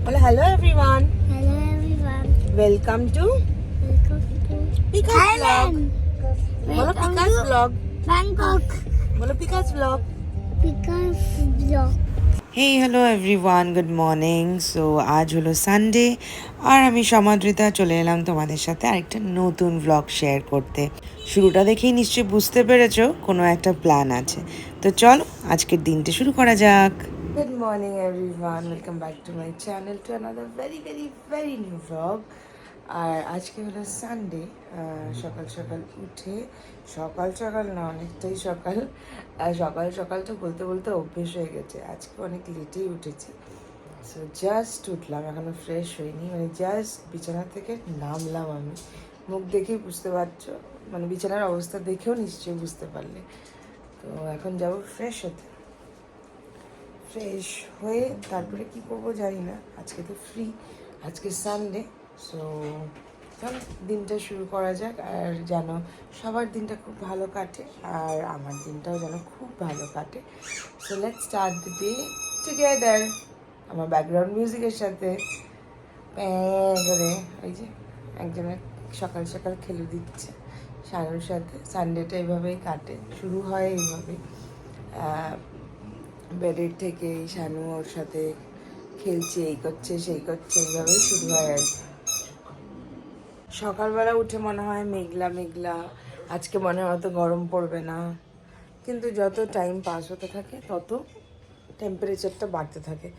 Hello everyone. Hello everyone. Welcome to Welcome to Pika's vlog. Thailand. Bolo Welcome Pika's to vlog. Bangkok. Bolo Pika's vlog. Pika's vlog. Hey hello everyone, good morning. So আজ হলো Sunday আর আমি সমাদৃতা চলে এলাম তোমাদের সাথে আরেকটা নতুন vlog share করতে। শুরুটা দেখেই নিশ্চয়ই বুঝতে পেরেছো কোনো একটা প্ল্যান আছে। তো চলো আজকের দিনটা শুরু করা যাক। Good morning everyone, welcome back to my channel to another very new vlog. আর আজকে হলো সানডে। সকাল সকাল উঠে সকাল না, অনেকটাই সকাল। সকাল তো বলতে বলতে অভ্যেস হয়ে গেছে, আজকে অনেক লেটেই উঠেছি। সো জাস্ট উঠলাম, এখনও ফ্রেশ হইনি, মানে জাস্ট বিছানা থেকে নামলাম। আমি মুখ দেখেই বুঝতে পারছো, মানে বিছানার অবস্থা দেখেও নিশ্চয়ই বুঝতে পারলে। তো এখন যাব ফ্রেশ হতে। ফ্রেশ হয়ে তারপরে কি করবো জানি না, আজকে তো ফ্রি, আজকে সানডে। সো চলো দিনটা শুরু করা যাক। আর যেন সবার দিনটা খুব ভালো কাটে আর আমার দিনটাও যেন খুব ভালো কাটে। So let's start the day together. আমার ব্যাকগ্রাউন্ড মিউজিকের সাথে করে ওই যে একজনের সকাল সকাল খেলে দিচ্ছে শানুর সাথে। সানডেটা এইভাবেই কাটে, শুরু হয় এইভাবেই। বেডের থেকে শানু ওর সাথে খেলছে, এই করছে সেই করছে, এইভাবেই শুরু হয় আর কি। সকালবেলা উঠে মনে হয় মেঘলা মেঘলা, আজকে মনে হয় অত গরম পড়বে না, কিন্তু যত টাইম পাস হতে থাকে তত টেম্পারেচারটা বাড়তে থাকে।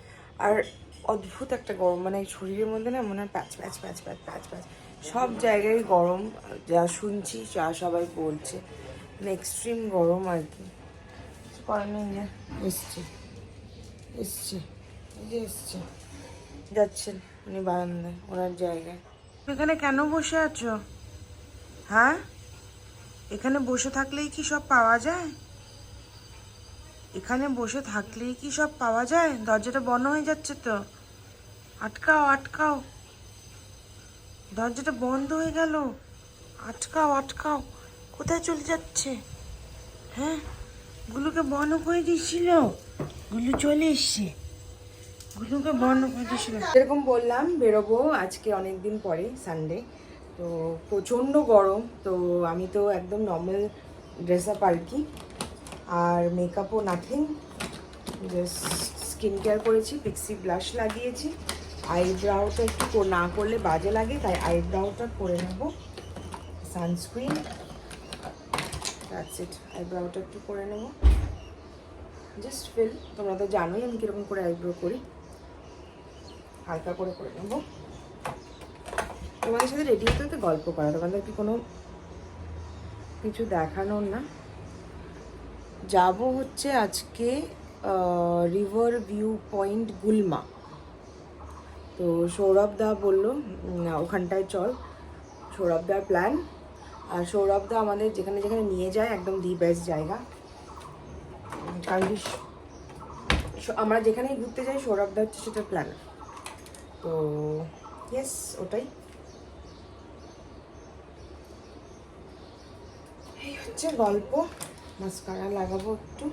আর অদ্ভুত একটা গরম, মানে শরীরের মধ্যে না মনে হয় প্যাচ প্যাচ প্যাচ প্যাচ প্যাচ প্যাচ, সব জায়গায় গরম। যা শুনছি যা সবাই বলছে, মানে এক্সট্রিম গরম আর কি। করার নেই, এসছে এই যে এসছে, যাচ্ছেন উনি বারান্দায় ওনার জায়গায়। এখানে কেন বসে আছো? হ্যাঁ, এখানে বসে থাকলেই কি সব পাওয়া যায়? এখানে বসে থাকলেই কি সব পাওয়া যায়? দরজাটা বন্ধ হয়ে যাচ্ছে তো, আটকাও আটকাও, দরজাটা বন্ধ হয়ে গেল, আটকাও আটকাও। কোথায় চলে যাচ্ছে? হ্যাঁ, গুলোকে বন্ধ করে দিয়েছিল, গুলো চলে এসছে, গুলোকে বন্ধ করে দিয়েছিল। যেরকম বললাম বেরোবো আজকে অনেক দিন পরে, সানডে, তো প্রচণ্ড গরম। তো আমি তো একদম নর্মাল ড্রেস আপ আর কি, আর মেকআপও নাথিং, জাস্ট স্কিন কেয়ার করেছি, পিক্সি ব্লাশ লাগিয়েছি, আইব্রাউটা একটু না করলে বাজে লাগে, তাই আইব্রাউটা করে নেব, সানস্ক্রিন, দ্যাটস ইট। আইব্রাউটা একটু করে নেব, জাস্ট ফিল। তোমরা তো জানোই আমি কীরকম করে আইব্রো করি, হালকা করে করে নেব। তোমাদের সাথে রেডি হতে হতে গল্প করা, তোমাদেরকে কোনো কিছু দেখানোর না। যাব হচ্ছে আজকে রিভার ভিউ পয়েন্ট গুলমা। তো সৌরভ দা বললো ওখানটায় চল, সৌরভ দার প্ল্যান। আর সৌরভ দা আমাদের যেখানে যেখানে নিয়ে যায় একদম দি বেস্ট জায়গা, কারণ কি আমরা যেখানেই ঘুরতে যাই সৌরভ দা হচ্ছে সেটার প্ল্যান। তো ইয়েস, ওটাই এই হচ্ছে গল্প। মাস্কারা লাগাবো একটু,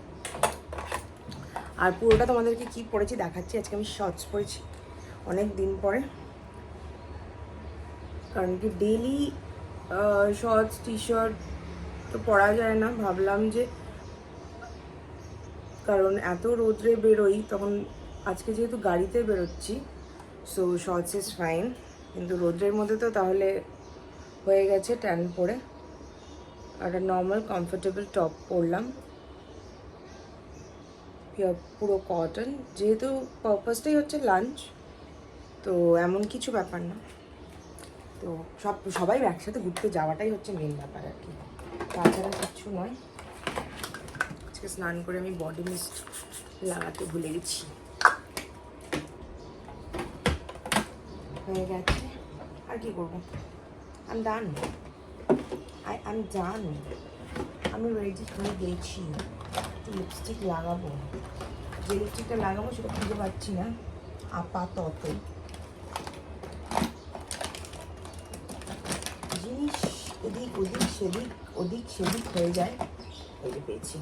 আর পুরোটা তোমাদেরকে কি পরেছি দেখাচ্ছি। আজকে আমি শর্টস পরেছি অনেক দিন পরে, কারণ কি ডেইলি শর্টস টি শার্ট তো পরা যায় না। ভাবলাম যে কারণ এত রোদ্রে বেরোই, তখন আজকে যেহেতু গাড়িতে বেরোচ্ছি, সো শর্টস ইজ ফাইন, কিন্তু রোদ্রের মধ্যে তো তাহলে হয়ে গেছে ট্যান পরে। একটা নর্মাল কমফোর্টেবল টপ পরলাম, পুরো কটন, যেহেতু পারপাসটাই হচ্ছে লাঞ্চ, তো এমন কিছু ব্যাপার না। তো সবাই একসাথে ঘুরতে যাওয়াটাই হচ্ছে মেন ব্যাপার আর কি, তাছাড়া কিচ্ছু নয়। আজকে স্নান করে আমি বডি মিস্ট লাগাতে ভুলে গেছি, হয়ে গেছে। আর কি করবো, আই এম ডান, আমি রেডি হয়ে গেছি। লিপস্টিক লাগাবো, যে লিপস্টিকটা লাগাবো সেটা খুঁজে পাচ্ছি না আপাতত। জিনিস এদিক ওদিক সেদিক হয়ে যায়, এই যে পেয়েছি।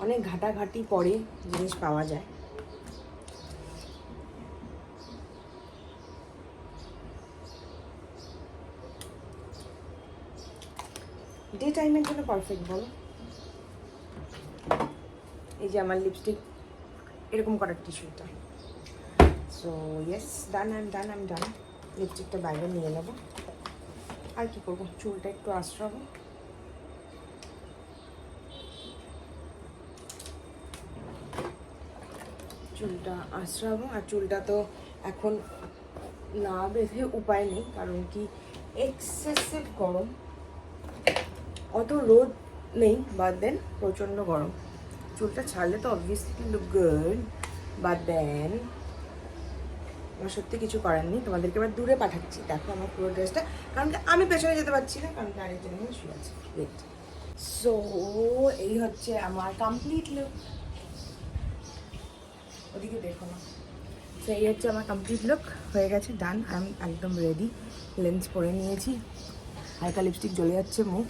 অনেক ঘাটাঘাটি পরে জিনিস পাওয়া যায়। ডে টাইমের জন্য পারফেক্ট বলো। এই যে আমার লিপস্টিক এরকম করার টিস্যুটা। So yes, done, I am done. লিপস্টিকটা বাইরে নিয়ে নেবো। আর কি করবো, চুলটা একটু আঁচড়াবো। চুলটা আঁচড়াবো, আর চুলটা তো এখন না বেঁধে উপায় নেই, কারণ কি এক্সেসিভ গরম। অত রোদ নেই, বাট দেন প্রচণ্ড গরম। চুলটা ছাড়লে তো obviously look good, but then আমার সত্যি কিছু করার নেই। তোমাদেরকে এবার দূরে পাঠাচ্ছি, দেখো আমার পুরো ড্রেসটা, কারণ কি আমি পেছনে যেতে পারছি না, কারণ কি আরেকজন শুয়ে আছে। ওয়েট, সো এই হচ্ছে আমার কমপ্লিট লুক। ওদিকে দেখো না। তো এই হচ্ছে আমার কমপ্লিট লুক, হয়ে গেছে, ডান। আমি একদম রেডি। লেন্স পরে নিয়েছি, হালকা লিপস্টিক জ্বলে যাচ্ছে মুখ।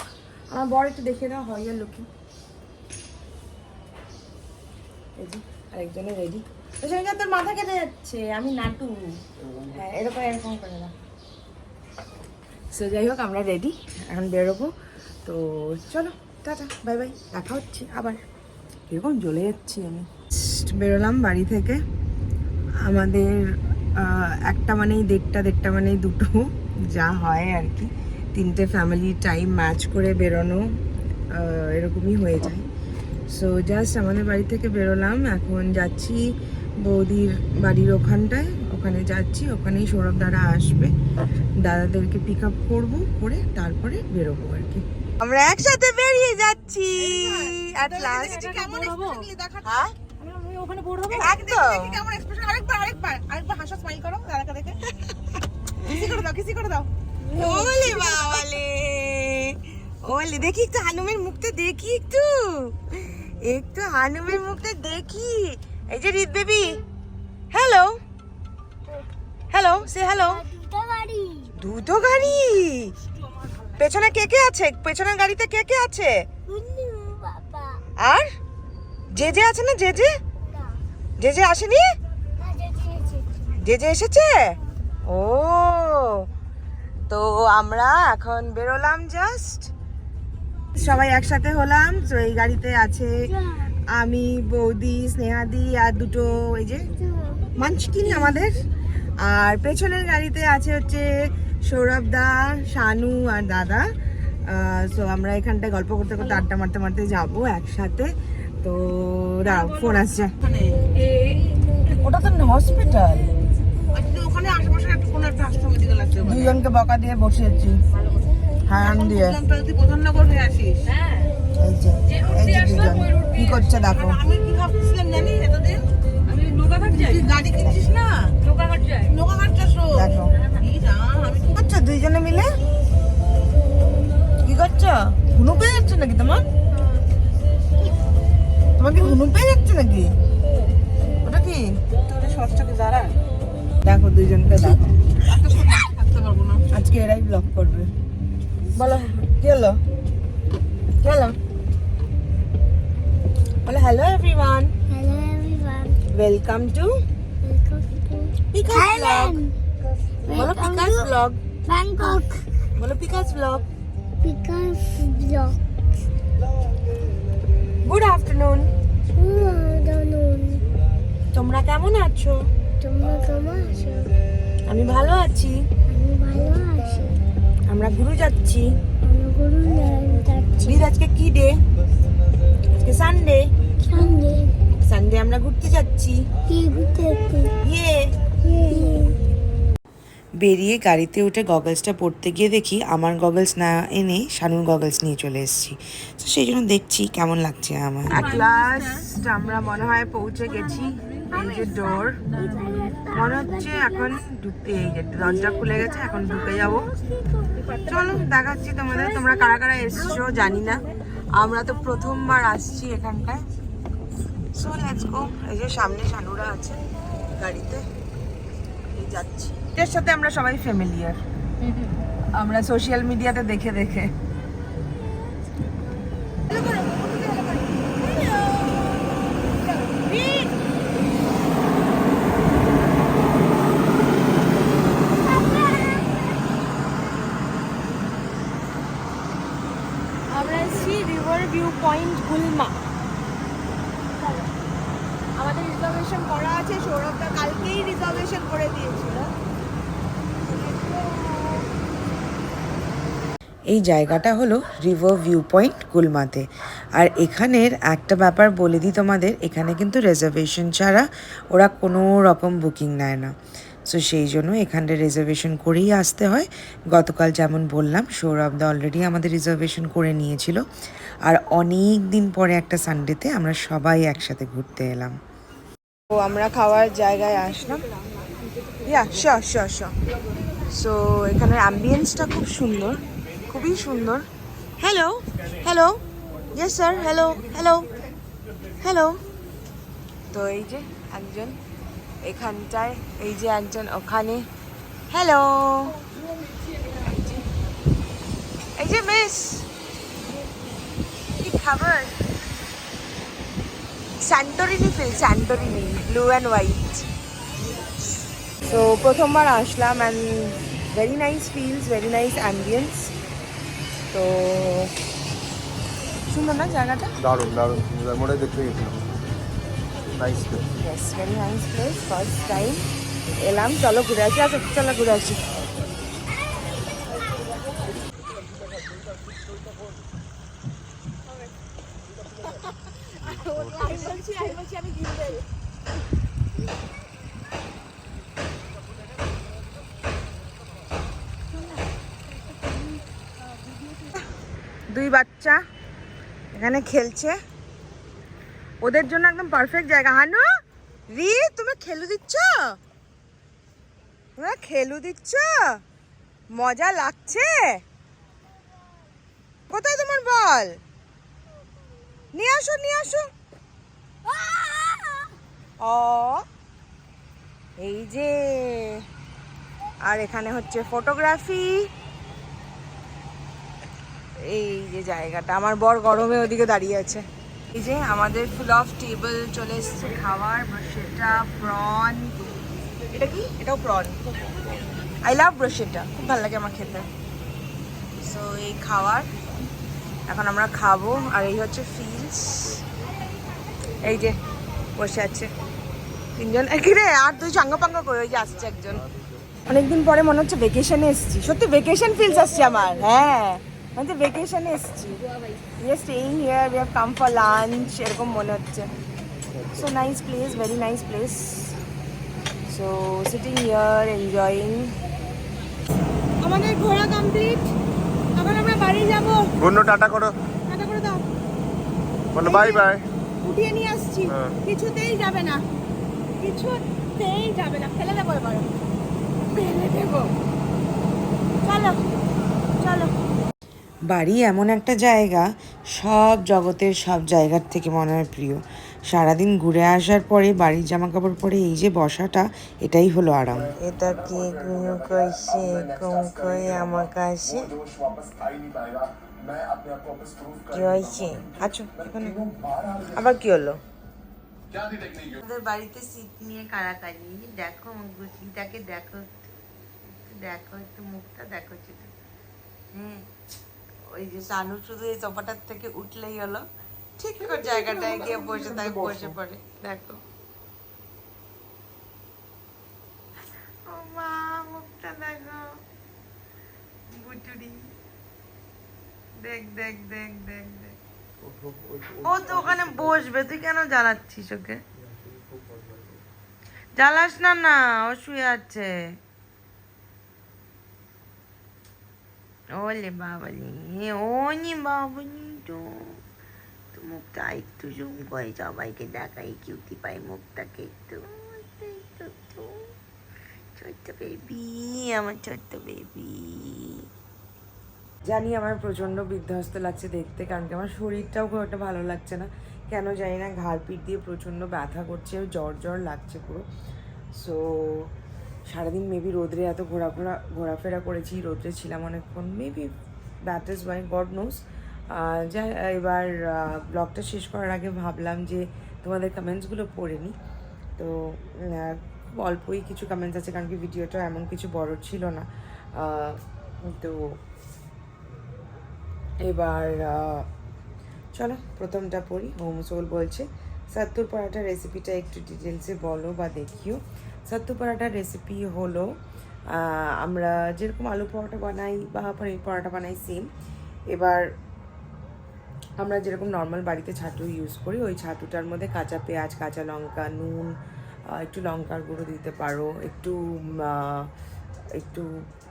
আমার বর একটু দেখে দাও, হয় আর লুকি। এই যে আরেকজনে রেডি। তো সঙ্গে তোর মাথা কেটে যাচ্ছে, আমি নাটু। হ্যাঁ, এরকম এরকম করে দাও। সো যাই হোক, আমরা রেডি, এখন বেরোবো। তো চলো, টাটা, বাই বাই, দেখা হচ্ছে আবার। এরকম জ্বলে যাচ্ছি আমি। বেরোলাম বাড়ি থেকে। আমাদের একটা মানেই দেড়টা, দেড়টা মানেই দুটো, যা হয় আর কি। তিনটে ফ্যামিলি টাইম ম্যাচ করে বেরোনো এরকমই হয়ে যায়। সো জাস্ট আমাদের বাড়ি থেকে বেরোলাম, এখন যাচ্ছি বৌদির বাড়ির ওখানটায়। ওখানে যাচ্ছি, ওখানেই সৌরভ দাদা আসবে। দাদাদেরকে পিক আপ করবো, করে তারপরে বেরোবো আর কি। আমরা একসাথে বেরিয়ে যাচ্ছি at last। হ্যাঁ, ওখানে বোর হবে একদম। কেমন এক্সপ্রেশন, আরেকবার হাসো, স্মাইল করো দাদাকে দেখে। কিসি করে দাও। ওলে বাবালে, ওলে দেখি একটু হানুমের মুখটা দেখি, একটু হানুমের মুখটা দেখি। এই যে রিত বেবি, হ্যালো হ্যালো, সে হ্যালো। দুটো গাড়ি, পেছনে কে কে আছে? পেছনের গাড়িতে কে কে আছে? আর যে যে আছে না? যে যে আসেনি? যে এসেছে। ও, তো আমরা এখন বেরোলাম, জাস্ট সবাই একসাথে হলাম। তো এই গাড়িতে আছে আমি, বৌদি, স্নেহাদি আর দুটো এই যে মানচিকিনি আমাদের। আর পেছনের গাড়িতে আছে হচ্ছে সৌরভ দা, শানু আর দাদা। সো আমরা এখানটায় গল্প করতে করতে, আড্ডা মারতে মারতে যাবো একসাথে। তো ফোন আসছে। ওটা তো হসপিটাল। ওখানে আশেপাশে একটা কোনো একটা হাসপাতাল মেডিকেল আছে। দুজনকে বকা দিয়ে বসেছি, হারাম দিয়ে। তুই প্রধাননগর হয়ে আসিস। এই যে দুজন কি করছে দেখো। আমি কি ভাবছিলাম জানি এতদিন, আমি নৌকাঘাট যাই, গাড়ি কিনছিস না? নৌকাঘাট যাস। দেখো কি জান, আমি কি করছো দুইজনে মিলে? কি করছো? ঘুনু পেয়ে যাচ্ছে নাকি তোমার? তোমাকে ঘুনু পেয়ে যাচ্ছে নাকি? ওটা কি? তোদের সস্তাকে দাঁড়া। দেখো দুইজনকে দেখো, থাকতে পারবো না। আজকে এরাই ব্লগ করবে। বলো কি হলো, কি হলো? বলো hello everyone, welcome to picas blog. বলো পিকাস ব্লগ, Bangkok. বলো picas blog. Because vlog. Good afternoon, Afternoon. তোমরা কেমন আছো? তোমরা কেমন আছো? আমি ভালো আছি। আমি ভালো আছি। আমরা ঘুরে যাচ্ছি। আমরা গুরু যাচ্ছি। রিদ, আজকে কি ডে? আজকে সানডে। সঙ্গে আমরা ঘুরতে যাচ্ছি। কি ঘুরতে যাচ্ছি? ইয়ে। বেরিয়ে গাড়িতে উঠে গগলসটা পরতে গিয়ে দেখি আমার গগলস না এনে শানুর গগলস নিয়ে চলে এসেছি। তো সেই জন্য দেখছি কেমন লাগছে আমার। at last আমরা মনে হয় পৌঁছে গেছি। এই যে ডোর, মনে হচ্ছে এখন ঢুকতে, এই যে দরজা খুলে গেছে, এখন ঢুকে যাব। চলো দেখাচ্ছি তোমাদের, তোমরা কারা কারা এসছো জানি না, আমরা তো প্রথমবার আসছি এখানটায়। So let's go. এই যে সামনে শানুরা আছে গাড়িতে, এই যাচ্ছি। এর সাথে আমরা সবাই ফ্যামিলিয়ার, আমরা সোশ্যাল মিডিয়াতে দেখে দেখে। রিজার্ভেশন করা আছে, সৌরভদা কালকেই রিজার্ভেশন করে দিয়েছিল। এই জায়গাটা হলো রিভার ভিউ পয়েন্ট গুলমাতে। আর এখানের একটা ব্যাপার বলে দিই তোমাদের, এখানে কিন্তু রিজার্ভেশন ছাড়া ওরা কোনো রকম বুকিং নেয় না। সো সেই জন্য এখানে রিজার্ভেশন করেই আসতে হয়। গতকাল যেমন বললাম, সৌরভদা অলরেডি আমাদের রিজার্ভেশন করে নিয়েছিল। আর অনেক দিন পরে একটা সানডেতে আমরা সবাই একসাথে ঘুরতে এলাম। তো আমরা খাওয়ার জায়গায় আসলাম। Yeah sure sure sure. So এখানের অ্যাম্বিয়েন্সটা খুব সুন্দর, খুবই সুন্দর। Hello hello, yes sir, hello hello hello. তো এই যে একজন এখানটায়, এই যে একজন ওখানে, হ্যালো। এই যে মিস, কি খাবার? Santorini feel, Santorini, blue and white. তো প্রথমবার আসলাম and very nice feels, very nice ambience. তো সুন্দর না জায়গাটা? দারুণ দারুণ, মনে দেখতে গেছিলাম। Nice place. Yes, very nice place. First time এলাম, চলো ঘুরে আসি। আচ্ছা চলো ঘুরে আসি। দুই বাচ্চা এখানে খেলছে, ওদের জন্য একদম পারফেক্ট জায়গা। হানু, রি, তুমি খেলু দিচ্ছ? তোমরা খেলু দিচ্ছ? মজা লাগছে? কোথায় তোমার বল? নিয়ে আসো, নিয়ে আসো। ও এই যে, আর এখানে হচ্ছে ফটোগ্রাফি। এই যে জায়গাটা, আমার বর গরমে ওদিকে দাঁড়িয়ে আছে। এই যে আমাদের ফুল অফ টেবিল চলে এসেছে খাবার। ব্রোশেটা, প্রন, এটা কি? এটাও প্রন। আই লাভ ব্রোশেটা, খুব ভালো লাগে আমার খেতে। সো এই খাবার এখন আমরা খাবো। আর এই হচ্ছে ফিলস, এই যে বসে আছে তিনজন। কি রে, আর তুই সাঙ্গা পাঙ্গা করে, ওই যে আসছে একজন। অনেকদিন পরে মনে হচ্ছে ভেকেশনে এসেছি, সত্যি ভেকেশন ফিলস আসছে আমার। হ্যাঁ, মানে ভেকেশনে এসেছি। We are staying here, we have come for lunch, এরকম মনে হচ্ছে। So nice place, very nice place. So sitting here, enjoying. আমাদের ঘোরা কমপ্লিট, এখন আমরা বাড়ি যাব। বন্য টাটা করো, টাটা করে দাও, বলো বাই বাই। উঠিয়ে নিয়ে আসছি। কিছুতেই যাবে না, কিছুতেই যাবে না, ফেলে দেবো এবার, ফেলে দেবো। চলো চলো। বাড়ি এমন একটা জায়গা, সব জগতের সব জায়গার থেকে মনে হয় প্রিয়। সারাদিন ঘুরে আসার পরে বাড়ির জামা কাপড় পরে এই যে বসাটা, এটাই হলো আরাম। এটা কি কইছে কই আমার কাছে কি হয়েছে? আচ্ছা, এখানে আবার কি হলো? আমাদের বাড়িতে সিট নিয়ে কারাকারি। দেখো গুছিটাকে, দেখো দেখো, একটু মুখটা দেখো শুধু। হ্যাঁ, ওই যে সানু শুধু এই সোফাটার থেকে উঠলেই হলো, ঠিক করে জায়গাটায় গিয়ে বসে, তাই বসে পড়ে। দেখো ও মা, মুখটা দেখো বুটুরি, দেখ দেখ দেখ দেখ দেখ। ও তো ওখানে বসবে, তুই কেন জ্বালাচ্ছিস ওকে? জ্বালাস না, না ও শুয়ে আছে। ওলে বাবালি, ওনি বাবালি, তো মুখটা একটু জুম করে সবাইকে দেখাই, কিউটি পাই মুখটাকে একটু। ছোট্ট বেবি, আমার ছোট্ট বেবি। জানি আমার প্রচণ্ড বিধ্বস্ত লাগছে দেখতে, কারণ কি আমার শরীরটাও খুব একটা ভালো লাগছে না, কেন জানি না। ঘাড় পিঠ দিয়ে প্রচণ্ড ব্যথা করছে, জ্বর জ্বর লাগছে পুরো। সো সারাদিন মেবি রোদ্রে এত ঘোরাফেরা করেছি, রোদ্রে ছিলাম অনেকক্ষণ, maybe that is why, god knows. যা, এবার ব্লগটা শেষ করার আগে ভাবলাম যে তোমাদের কমেন্টসগুলো পড়ে নিই। তো খুব অল্পই কিছু কমেন্টস আছে, কারণ কি ভিডিওটা এমন কিছু বড় ছিল না। তো এবার চলো প্রথমটা পড়ি। হোম সোল বলছে, সাত্তুর পরাঠার রেসিপিটা একটু ডিটেলসে বলো বা দেখিও। সাত্তু পরাঠার রেসিপি হলো আমরা যেরকম আলু পরোটা বানাই বা পনির পরোটা বানাই সেম। এবার আমরা যেরকম নর্মাল বাড়িতে ছাতু ইউজ করি, ওই ছাতুটার মধ্যে কাঁচা পেঁয়াজ, কাঁচা লঙ্কা, নুন, একটু লঙ্কার গুঁড়ো দিতে পারো, একটু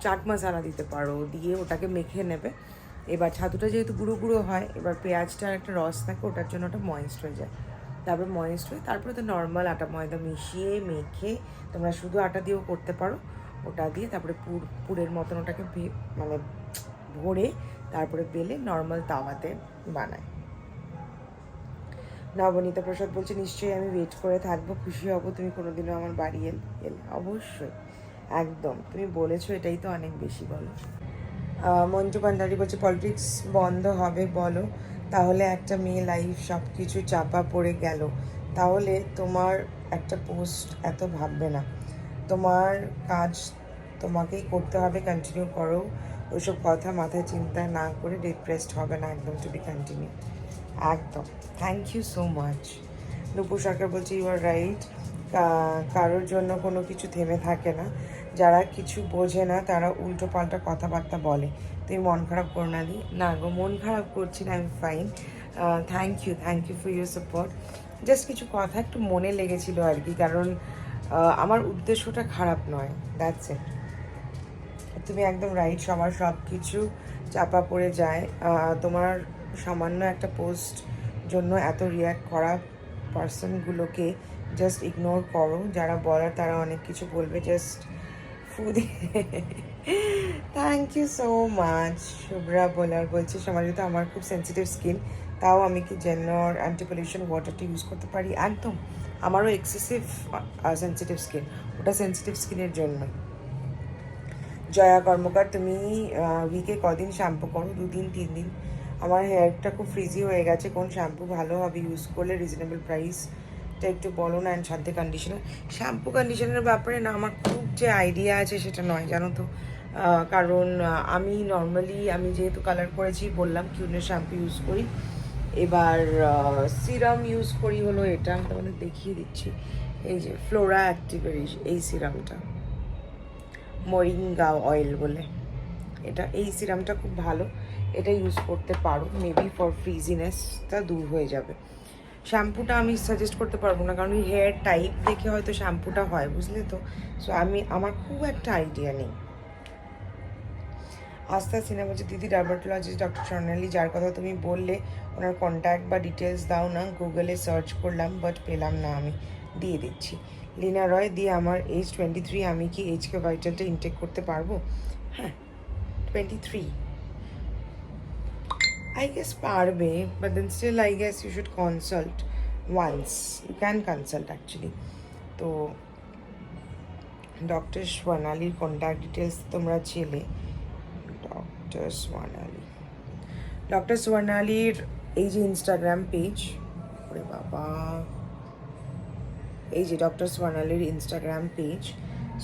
চাট মশলা দিতে পারো, দিয়ে ওটাকে মেখে নেবে। এবার ছাতুটা যেহেতু গুঁড়ো গুঁড়ো হয়, এবার পেঁয়াজটার একটা রস থাকে, ওটার জন্য ওটা ময়েস্ট হয়ে যায়। তারপর ময়েস্ট হয়ে তারপরে তো নর্মাল আটা ময়দা মিশিয়ে মেখে তোমরা শুধু আটা দিয়েও করতে পারো। ওটা দিয়ে তারপরে পুরের মতন ওটাকে মানে ভরে তারপরে বেলে নর্মাল তাওয়াতে বানায়। নবনীতা প্রসাদ বলছে নিশ্চয়ই আমি ওয়েট করে থাকবো, খুশি হব তুমি কোনোদিনও আমার বাড়ি এলে। অবশ্যই, একদম, তুমি বলেছো এটাই তো অনেক বেশি। বলো। মঞ্জু ভান্ডারী বলছে পলিটিক্স বন্ধ হবে বলো, তাহলে একটা মেয়ে লাইফ সব কিছু চাপা পড়ে গেল, তাহলে তোমার একটা পোস্ট এত ভাববে না, তোমার কাজ তোমাকেই করতে হবে, কন্টিনিউ করো, ওইসব কথা মাথায় চিন্তা না করে ডিপ্রেসড হবে না, একদম টু বি কন্টিনিউ। একদম, থ্যাংক ইউ সো মাচ। নুপুর সরকার বলছে ইউ আর রাইট, কারোর জন্য কোনো কিছু থেমে থাকে না, যারা কিছু বোঝে না তারা উল্টো পাল্টা কথাবার্তা বলে, তুমি মন খারাপ করো না দি। না গো, মন খারাপ করছি না, I am fine. Thank you for your support. Just কিছু কথা একটু মনে লেগেছিল আর কি, কারণ আমার উদ্দেশ্যটা খারাপ নয়, দ্যাটস ইট। তুমি একদম রাইট, সবার সব কিছু চাপা পড়ে যায়, তোমার সামান্য একটা পোস্ট জন্য এত রিয়্যাক্ট করা পার্সনগুলোকে জাস্ট ইগনোর করো, যারা বলার তারা অনেক কিছু বলবে, just food. Thank you so much. Shubhra বোলার বলছে সমাজিত আমার খুব সেন্সিটিভ স্কিন, তাও আমি কি জেনর অ্যান্টি পলিউশন ওয়াটারটা ইউজ করতে পারি? একদম, আমারও এক্সেসিভ সেন্সিটিভ স্কিন, ওটা সেন্সিটিভ স্কিনের জন্য। জয়া কর্মকার তুমি উইকে কদিন শ্যাম্পু করো? 2 দিন 3 দিন। আমার হেয়ারটা খুব ফ্রিজি হয়ে গেছে, কোন শ্যাম্পু ভালো হবে ইউজ করলে, রিজনেবল প্রাইসটা একটু বলো না, অ্যান্ড সাথে কন্ডিশনার। শ্যাম্পু কন্ডিশনারের ব্যাপারে না আমার খুব যে আইডিয়া আছে সেটা নয়, জানো তো, কারণ আমি নর্মালি আমি যেহেতু কালার করেছি বললাম কিউনের শ্যাম্পু ইউজ করি। এবার সিরাম ইউজ করি হলো এটা, আমি তোমাদের দেখিয়ে দিচ্ছি, এই যে ফ্লোরা অ্যাক্টিভের এই সিরামটা, মরিঙ্গা অয়েল বলে, এই সিরামটা খুব ভালো, এটা ইউজ করতে পারো, মেবি ফর ফ্রিজিনেসটা দূর হয়ে যাবে। শ্যাম্পুটা আমি সাজেস্ট করতে পারবো না, কারণ ওই হেয়ার টাইপ দেখে হয়তো শ্যাম্পুটা হয়, বুঝলে তো, সো আমার খুব একটা আইডিয়া নেই। আস্থা সিনেমা বলছে দিদি ডার্মাটোলজিস্ট ডক্টর স্বর্ণালী যার কথা তুমি বললে, ওনার কন্ট্যাক্ট বা ডিটেলস দাও না, গুগলে সার্চ করলাম বাট পেলাম না, আমি দিয়ে দিচ্ছি। লীনা রয় দিয়ে আমার এজ 23, আমি কি এইচকে ভাইটালটা ইনটেক করতে পারবো? হ্যাঁ, 23 I guess পারবে, but then still I guess you should consult once. You can consult actually. তো ডক্টর সোনালির কন্ট্যাক্ট ডিটেলস তোমরা ছেলে, ডক্টর সোনালির এই যে ইনস্টাগ্রাম পেজ, ওরে বাবা, এই যে ডক্টর সোনালির Instagram page.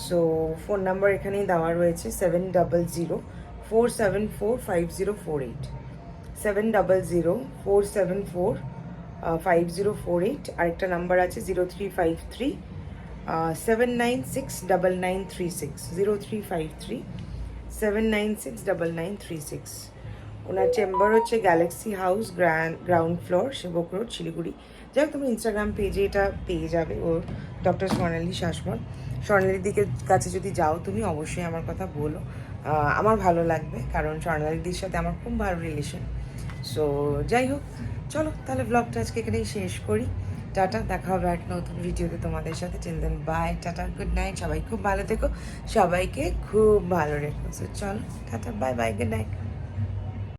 So phone number এখানেই দেওয়া রয়েছে 7004745048, 7004745048। আরেকটা নাম্বার আছে 0353 7969936, 0353 7969936। ওনার চেম্বার হচ্ছে গ্যালাক্সি হাউস, গ্রাউন্ড ফ্লোর, সেবক রোড, শিলিগুড়ি। যাই হোক, তুমি ইনস্টাগ্রাম পেজে এটা পেয়ে যাবে, ও ডক্টর স্বর্ণালী শাসমল। স্বর্ণালীর কাছে যদি যাও তুমি, অবশ্যই আমার কথা বলো, আমার ভালো লাগবে, কারণ স্বর্ণালীদির সাথে আমার খুব ভালো রিলেশন। সো যাই হোক, চলো তাহলে ব্লগটা আজকে এখানেই শেষ করি। টাটা, দেখা হবে এক নতুন ভিডিওতে তোমাদের সাথে। Till then bye, tata, good night, সবাই খুব ভালো থেকো, সবাইকে খুব ভালো রেখো। সো চলো tata, bye bye, good night.